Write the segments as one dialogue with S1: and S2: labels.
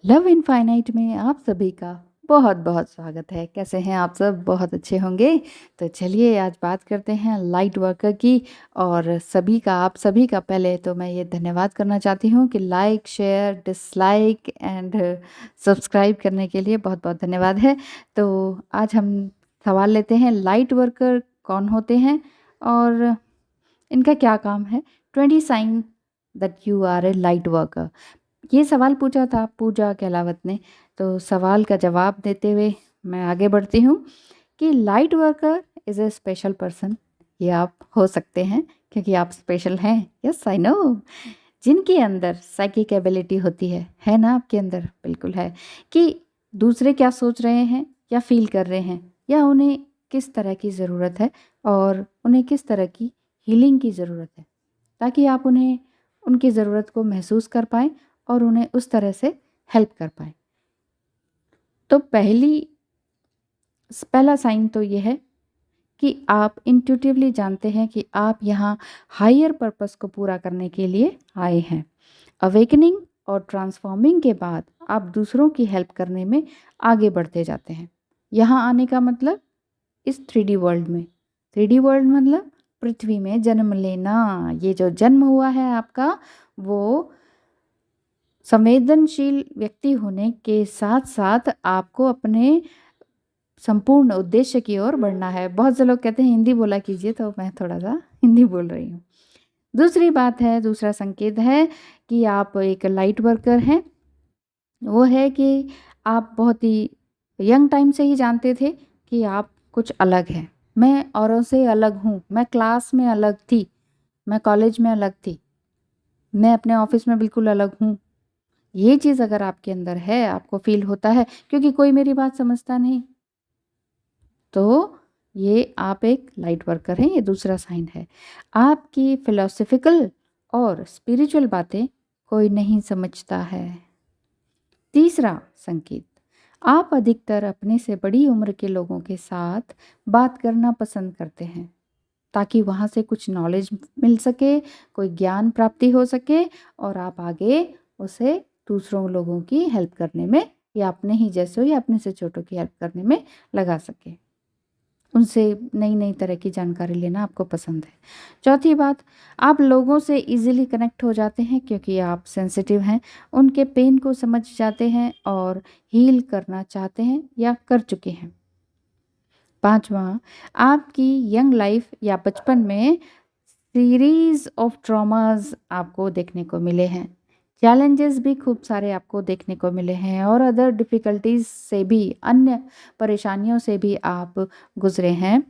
S1: Love infinite में आप सभी का बहुत बहुत स्वागत है। कैसे हैं आप सब? बहुत अच्छे होंगे। तो चलिए आज बात करते हैं लाइट वर्कर की। और आप सभी का पहले तो मैं ये धन्यवाद करना चाहती हूँ कि like share dislike and subscribe करने के लिए बहुत बहुत धन्यवाद है। तो आज हम सवाल लेते हैं, लाइट वर्कर कौन होते हैं और इनका क्या काम है। 20 sign that you are a light worker, ये सवाल पूछा था पूजा कहलावत ने। तो सवाल का जवाब देते हुए मैं आगे बढ़ती हूँ कि light worker is a special person. ये आप हो सकते हैं क्योंकि आप स्पेशल हैं। Yes I know. जिनके अंदर साइकिक एबिलिटी होती है ना? आपके अंदर बिल्कुल है कि दूसरे क्या सोच रहे हैं या फील कर रहे हैं, या उन्हें किस तरह की ज़रूरत है और उन्हें किस तरह की हीलिंग की ज़रूरत है, ताकि आप उन्हें उनकी ज़रूरत को महसूस कर पाएँ और उन्हें उस तरह से हेल्प कर पाएँ। तो पहला साइन तो ये है कि आप इंट्यूटिवली जानते हैं कि आप यहाँ हायर पर्पस को पूरा करने के लिए आए हैं। अवेकनिंग और ट्रांसफॉर्मिंग के बाद आप दूसरों की हेल्प करने में आगे बढ़ते जाते हैं। यहाँ आने का मतलब इस 3D वर्ल्ड में, 3D वर्ल्ड मतलब पृथ्वी में जन्म लेना। ये जो जन्म हुआ है आपका, वो संवेदनशील व्यक्ति होने के साथ साथ आपको अपने संपूर्ण उद्देश्य की ओर बढ़ना है। बहुत से लोग कहते हैं हिंदी बोला कीजिए, तो मैं थोड़ा सा हिंदी बोल रही हूँ। दूसरी बात है, दूसरा संकेत है कि आप एक लाइट वर्कर हैं। वो है कि आप बहुत ही यंग टाइम से ही जानते थे कि आप कुछ अलग हैं। मैं औरों से अलग हूँ, मैं क्लास में अलग थी, मैं कॉलेज में अलग थी, मैं अपने ऑफिस में बिल्कुल अलग हूँ। ये चीज़ अगर आपके अंदर है, आपको फील होता है क्योंकि कोई मेरी बात समझता नहीं, तो ये आप एक लाइट वर्कर हैं। ये दूसरा साइन है। आपकी फिलोसफिकल और स्पिरिचुअल बातें कोई नहीं समझता है। तीसरा संकेत, आप अधिकतर अपने से बड़ी उम्र के लोगों के साथ बात करना पसंद करते हैं, ताकि वहाँ से कुछ नॉलेज मिल सके, कोई ज्ञान प्राप्ति हो सके और आप आगे उसे दूसरों लोगों की हेल्प करने में, या अपने ही जैसों या अपने से छोटों की हेल्प करने में लगा सके। उनसे नई नई तरह की जानकारी लेना आपको पसंद है। चौथी बात, आप लोगों से इजीली कनेक्ट हो जाते हैं क्योंकि आप सेंसिटिव हैं, उनके पेन को समझ जाते हैं और हील करना चाहते हैं या कर चुके हैं। पांचवा, आपकी यंग लाइफ या बचपन में सीरीज ऑफ ट्रॉमास आपको देखने को मिले हैं। चैलेंजेस भी खूब सारे आपको देखने को मिले हैं और अदर डिफ़िकल्टीज से भी, अन्य परेशानियों से भी आप गुजरे हैं।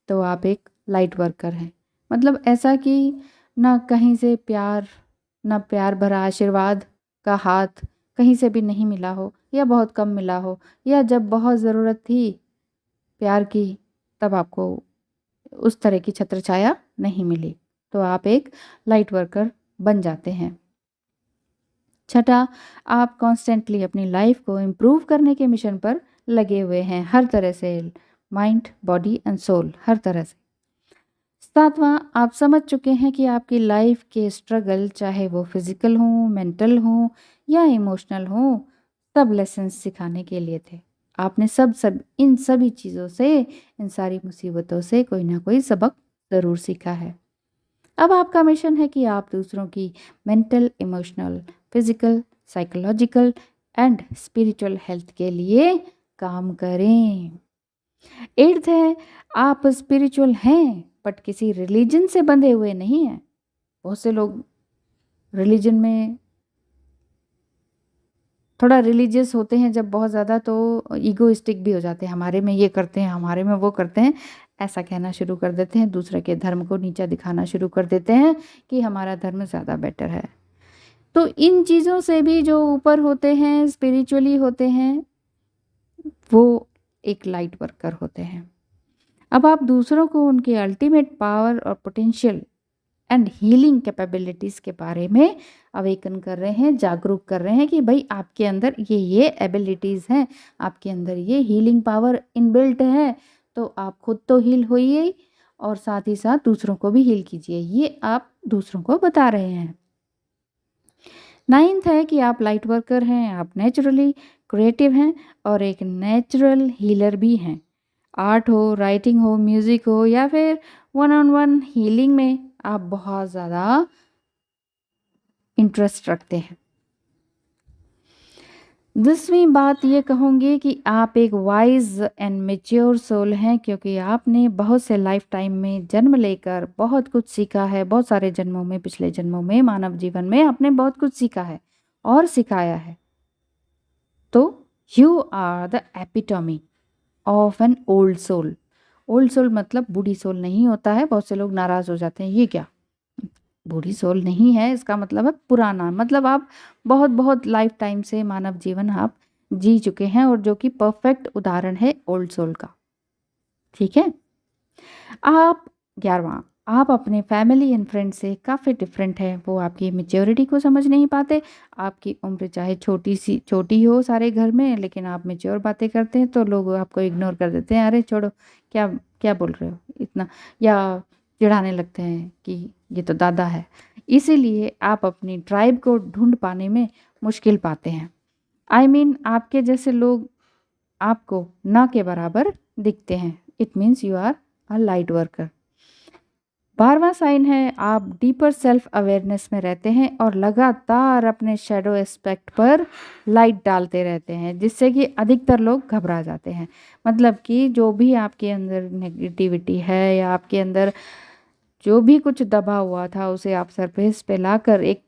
S1: तो आप एक लाइट वर्कर हैं। मतलब ऐसा कि ना कहीं से प्यार, ना प्यार भरा आशीर्वाद का हाथ कहीं से भी नहीं मिला हो, या बहुत कम मिला हो, या जब बहुत ज़रूरत थी प्यार की तब आपको उस तरह की छत्र छाया नहीं मिली। तो आप एक लाइट वर्कर बन जाते हैं। छठा, आप कॉन्स्टेंटली अपनी लाइफ को इम्प्रूव करने के मिशन पर लगे हुए हैं, हर तरह से, माइंड बॉडी एंड सोल, हर तरह से। सातवां, आप समझ चुके हैं कि आपकी लाइफ के स्ट्रगल, चाहे वो फिजिकल हो, मेंटल हो या इमोशनल हो, सब लेसन्स सिखाने के लिए थे। आपने सब इन सभी चीज़ों से, इन सारी मुसीबतों से कोई ना कोई सबक ज़रूर सीखा है। अब आपका मिशन है कि आप दूसरों की mental, emotional, physical, psychological and spiritual health के लिए काम करें। एट्थ है, आप स्पिरिचुअल हैं बट किसी रिलीजन से बंधे हुए नहीं हैं। बहुत से लोग रिलीजन में थोड़ा रिलीजियस होते हैं जब बहुत ज़्यादा, तो ईगोइस्टिक भी हो जाते हैं, हमारे में ये करते हैं, हमारे में वो करते हैं, ऐसा कहना शुरू कर देते हैं, दूसरे के धर्म को नीचा दिखाना शुरू कर देते हैं कि हमारा धर्म ज़्यादा बेटर है। तो इन चीज़ों से भी जो ऊपर होते हैं, स्पिरिचुअली होते हैं, वो एक लाइट वर्कर होते हैं। अब आप दूसरों को उनके अल्टीमेट पावर और पोटेंशियल एंड हीलिंग कैपेबिलिटीज़ के बारे में अवेकन कर रहे हैं, जागरूक कर रहे हैं कि भाई आपके अंदर ये एबिलिटीज़ हैं, आपके अंदर ये हीलिंग पावर इनबिल्ट है। तो आप खुद तो हील होइए और साथ ही साथ दूसरों को भी हील कीजिए, ये आप दूसरों को बता रहे हैं। 9th है कि आप लाइट वर्कर हैं, आप नेचुरली क्रिएटिव हैं और एक नेचुरल हीलर भी हैं। आर्ट हो, राइटिंग हो, म्यूज़िक हो या फिर वन ऑन वन हीलिंग में आप बहुत ज़्यादा इंटरेस्ट रखते हैं। 10वीं बात ये कहूँगी कि आप एक वाइज़ एंड मैच्योर सोल हैं, क्योंकि आपने बहुत से लाइफ टाइम में जन्म लेकर बहुत कुछ सीखा है। बहुत सारे जन्मों में, पिछले जन्मों में, मानव जीवन में आपने बहुत कुछ सीखा है और सिखाया है। तो you are the epitome of an old soul. Old soul मतलब बूढ़ी सोल नहीं होता है। बहुत से लोग नाराज़ हो जाते हैं, ये क्या, बूढ़ी सोल नहीं है, इसका मतलब है पुराना, मतलब आप बहुत बहुत लाइफ टाइम से मानव जीवन आप जी चुके हैं, और जो कि परफेक्ट उदाहरण है ओल्ड सोल का। ठीक है। आप 11वां, आप अपने फैमिली एंड फ्रेंड से काफ़ी डिफरेंट है। वो आपकी मेच्योरिटी को समझ नहीं पाते। आपकी उम्र चाहे छोटी हो सारे घर में, लेकिन आप मेच्योर बातें करते हैं तो लोग आपको इग्नोर कर देते हैं। अरे छोड़ो, क्या क्या बोल रहे हो इतना, या चिढ़ाने लगते हैं कि ये तो दादा है। इसीलिए आप अपनी ट्राइब को ढूंढ पाने में मुश्किल पाते हैं। आपके जैसे लोग आपको ना के बराबर दिखते हैं। It means you are a light worker. 12वां साइन है, आप डीपर सेल्फ अवेयरनेस में रहते हैं और लगातार अपने शैडो एस्पेक्ट पर लाइट डालते रहते हैं, जिससे कि अधिकतर लोग घबरा जाते हैं। मतलब कि जो भी आपके अंदर नेगेटिविटी है या आपके अंदर जो भी कुछ दबा हुआ था, उसे आप सरफेस पे लाकर, एक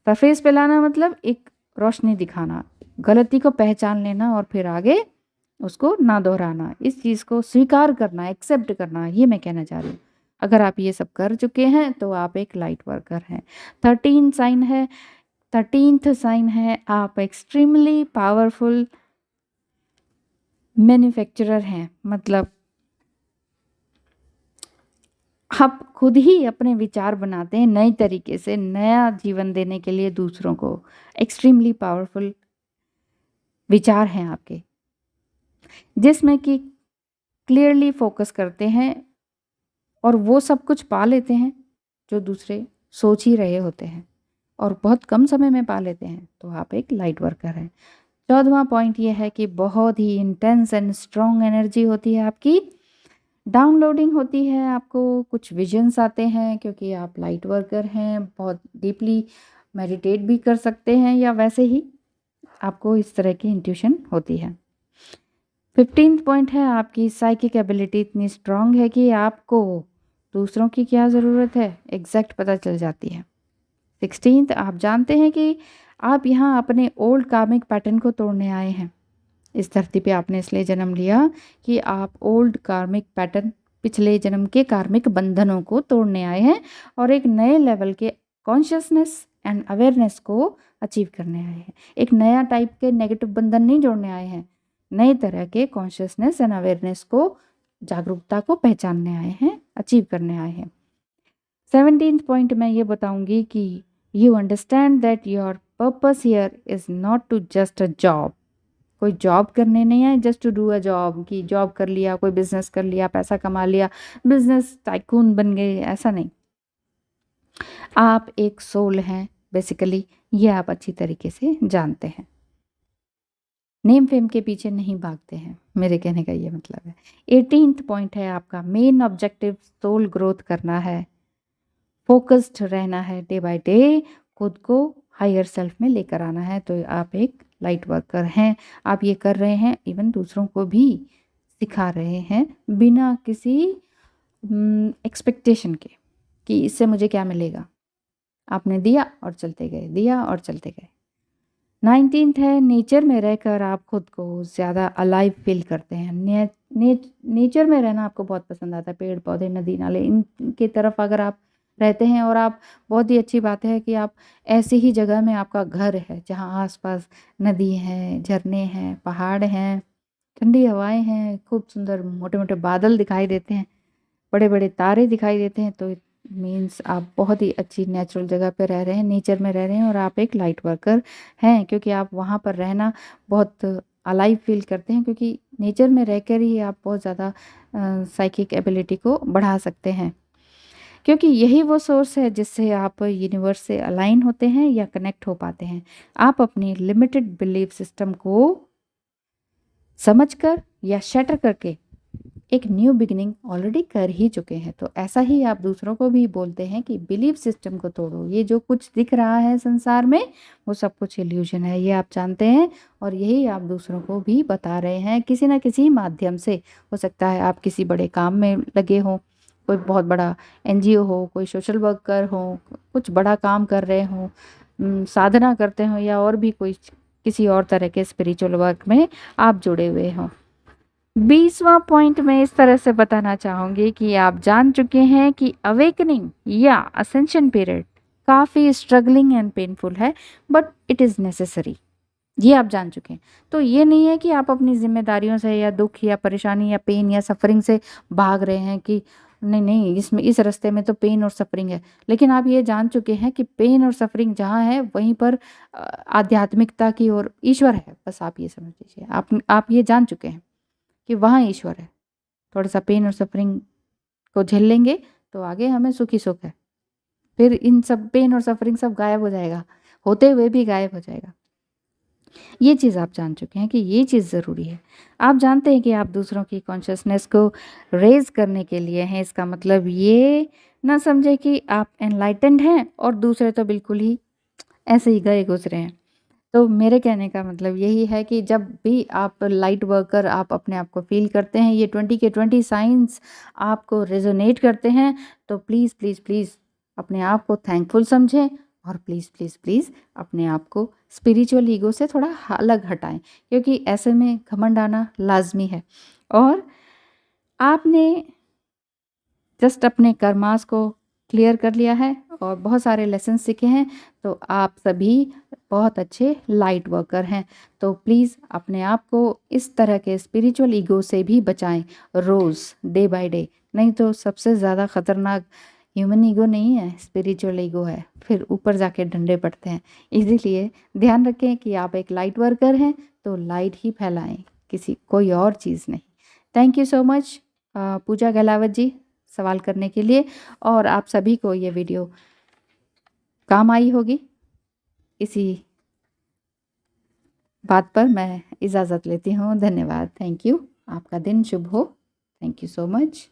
S1: सरफेस पे लाना मतलब एक रोशनी दिखाना, गलती को पहचान लेना और फिर आगे उसको ना दोहराना, इस चीज़ को स्वीकार करना, एक्सेप्ट करना, ये मैं कहना चाह रही हूँ। अगर आप ये सब कर चुके हैं तो आप एक लाइट वर्कर हैं। 13th साइन है, आप एक्सट्रीमली पावरफुल मैन्युफैक्चरर हैं। मतलब आप खुद ही अपने विचार बनाते हैं नए तरीके से, नया जीवन देने के लिए दूसरों को। एक्सट्रीमली पावरफुल विचार हैं आपके, जिसमें कि क्लियरली फोकस करते हैं और वो सब कुछ पा लेते हैं जो दूसरे सोच ही रहे होते हैं, और बहुत कम समय में पा लेते हैं। तो आप एक लाइट वर्कर हैं। 14वां पॉइंट ये है कि बहुत ही इंटेंस एंड स्ट्रॉन्ग एनर्जी होती है आपकी। डाउनलोडिंग होती है, आपको कुछ विजन्स आते हैं, क्योंकि आप लाइट वर्कर हैं। बहुत डीपली मेडिटेट भी कर सकते हैं, या वैसे ही आपको इस तरह की इंट्यूशन होती है। 15th पॉइंट है, आपकी साइकिक एबिलिटी इतनी स्ट्रांग है कि आपको दूसरों की क्या ज़रूरत है एग्जैक्ट पता चल जाती है। 16th, आप जानते हैं कि आप यहाँ अपने ओल्ड कार्मिक पैटर्न को तोड़ने आए हैं। इस धरती पे आपने इसलिए जन्म लिया कि आप ओल्ड कार्मिक पैटर्न, पिछले जन्म के कार्मिक बंधनों को तोड़ने आए हैं और एक नए लेवल के कॉन्शियसनेस एंड अवेयरनेस को अचीव करने आए हैं। एक नया टाइप के नेगेटिव बंधन नहीं जोड़ने आए हैं, नए तरह के कॉन्शियसनेस एंड अवेयरनेस को, जागरूकता को पहचानने आए हैं, अचीव करने आए हैं। 17th पॉइंट मैं ये बताऊंगी कि you understand that your purpose here is not to just a job. कोई जॉब करने नहीं आए just to do a job, कि जॉब कर लिया, कोई बिजनेस कर लिया, पैसा कमा लिया, बिजनेस टाइकून बन गए, ऐसा नहीं। आप एक सोल हैं बेसिकली, ये आप अच्छी तरीके से जानते हैं। नेम फेम के पीछे नहीं भागते हैं, मेरे कहने का ये मतलब है। 18th पॉइंट है, आपका मेन ऑब्जेक्टिव सोल ग्रोथ करना है, फोकस्ड रहना है, डे बाय डे खुद को हायर सेल्फ में लेकर आना है। तो आप एक लाइट वर्कर हैं। आप ये कर रहे हैं, इवन दूसरों को भी सिखा रहे हैं, बिना किसी एक्सपेक्टेशन के कि इससे मुझे क्या मिलेगा। आपने दिया और चलते गए, दिया और चलते गए। 19th है, नेचर में रहकर आप खुद को ज़्यादा अलाइव फील करते हैं। नेचर में रहना आपको बहुत पसंद आता है। पेड़ पौधे, नदी नाले, इनके तरफ अगर आप रहते हैं, और आप, बहुत ही अच्छी बात है कि आप ऐसी ही जगह में आपका घर है जहाँ आसपास नदी है, झरने हैं, पहाड़ हैं, ठंडी हवाएं हैं, खूब सुंदर मोटे मोटे बादल दिखाई देते हैं, बड़े बड़े तारे दिखाई देते हैं। तो मीन्स आप बहुत ही अच्छी नेचुरल जगह पे रह रहे हैं, नेचर में रह रहे हैं, और आप एक लाइट वर्कर हैं, क्योंकि आप वहाँ पर रहना बहुत अलाइव फील करते हैं, क्योंकि नेचर में रहकर ही आप बहुत ज़्यादा साइकिक एबिलिटी को बढ़ा सकते हैं। क्योंकि यही वो सोर्स है जिससे आप यूनिवर्स से अलाइन होते हैं या कनेक्ट हो पाते हैं। आप अपनी लिमिटेड बिलीफ सिस्टम को समझकर या शटर करके एक न्यू बिगिनिंग ऑलरेडी कर ही चुके हैं। तो ऐसा ही आप दूसरों को भी बोलते हैं कि बिलीफ सिस्टम को तोड़ो, ये जो कुछ दिख रहा है संसार में वो सब कुछ इल्यूजन है, ये आप जानते हैं। और यही आप दूसरों को भी बता रहे हैं किसी ना किसी माध्यम से। हो सकता है आप किसी बड़े काम में लगे हों, कोई बहुत बड़ा एनजीओ हो, कोई सोशल वर्कर हो, कुछ बड़ा काम कर रहे हों, साधना करते हो, या और भी कोई किसी और तरह के स्पिरिचुअल वर्क में आप जुड़े हुए हों। 20वां पॉइंट मैं इस तरह से बताना चाहूँगी कि आप जान चुके हैं कि अवेकनिंग या असेंशन पीरियड काफ़ी स्ट्रगलिंग एंड पेनफुल है, बट इट इज़ नेसेसरी। ये आप जान चुके हैं। तो ये नहीं है कि आप अपनी जिम्मेदारियों से या दुख या परेशानी या पेन या सफरिंग से भाग रहे हैं कि नहीं नहीं, इसमें इस रास्ते में तो पेन और सफरिंग है। लेकिन आप ये जान चुके हैं कि पेन और सफरिंग जहाँ है वहीं पर आध्यात्मिकता की ओर ईश्वर है। बस आप ये समझ लीजिए, आप ये जान चुके हैं कि वहाँ ईश्वर है। थोड़ा सा पेन और सफरिंग को झेल लेंगे तो आगे हमें सुख ही सुख है। फिर इन सब पेन और सफरिंग सब गायब हो जाएगा, होते हुए भी गायब हो जाएगा। ये चीज़ आप जान चुके हैं कि ये चीज़ ज़रूरी है। आप जानते हैं कि आप दूसरों की कॉन्शियसनेस को रेज़ करने के लिए हैं। इसका मतलब ये ना समझे कि आप एनलाइटेंड हैं और दूसरे तो बिल्कुल ही ऐसे ही गए गुजरे हैं। तो मेरे कहने का मतलब यही है कि जब भी आप लाइट वर्कर आप अपने आप को फ़ील करते हैं, ये 20 के 20 साइंस आपको रेजोनेट करते हैं, तो प्लीज़ प्लीज़ प्लीज़ अपने आप को थैंकफुल समझें और प्लीज़ प्लीज़ प्लीज़ अपने आप को स्पिरिचुअल ईगो से थोड़ा अलग हटाएं, क्योंकि ऐसे में घमंड आना लाजमी है। और आपने जस्ट अपने कर्मास को क्लियर कर लिया है और बहुत सारे लेसन सीखे हैं, तो आप सभी बहुत अच्छे लाइट वर्कर हैं। तो प्लीज़ अपने आप को इस तरह के स्पिरिचुअल ईगो से भी बचाएं रोज़, डे बाय डे। नहीं तो सबसे ज़्यादा ख़तरनाक ह्यूमन ईगो नहीं है, स्पिरिचुअल ईगो है, फिर ऊपर जाके डंडे पड़ते हैं। इसीलिए ध्यान रखें कि आप एक लाइट वर्कर हैं तो लाइट ही फैलाएं, किसी कोई और चीज़ नहीं। थैंक यू सो मच पूजा गहलावत जी सवाल करने के लिए, और आप सभी को ये वीडियो काम आई होगी। इसी बात पर मैं इजाज़त लेती हूँ। धन्यवाद। Thank you. आपका दिन शुभ हो। Thank you so much.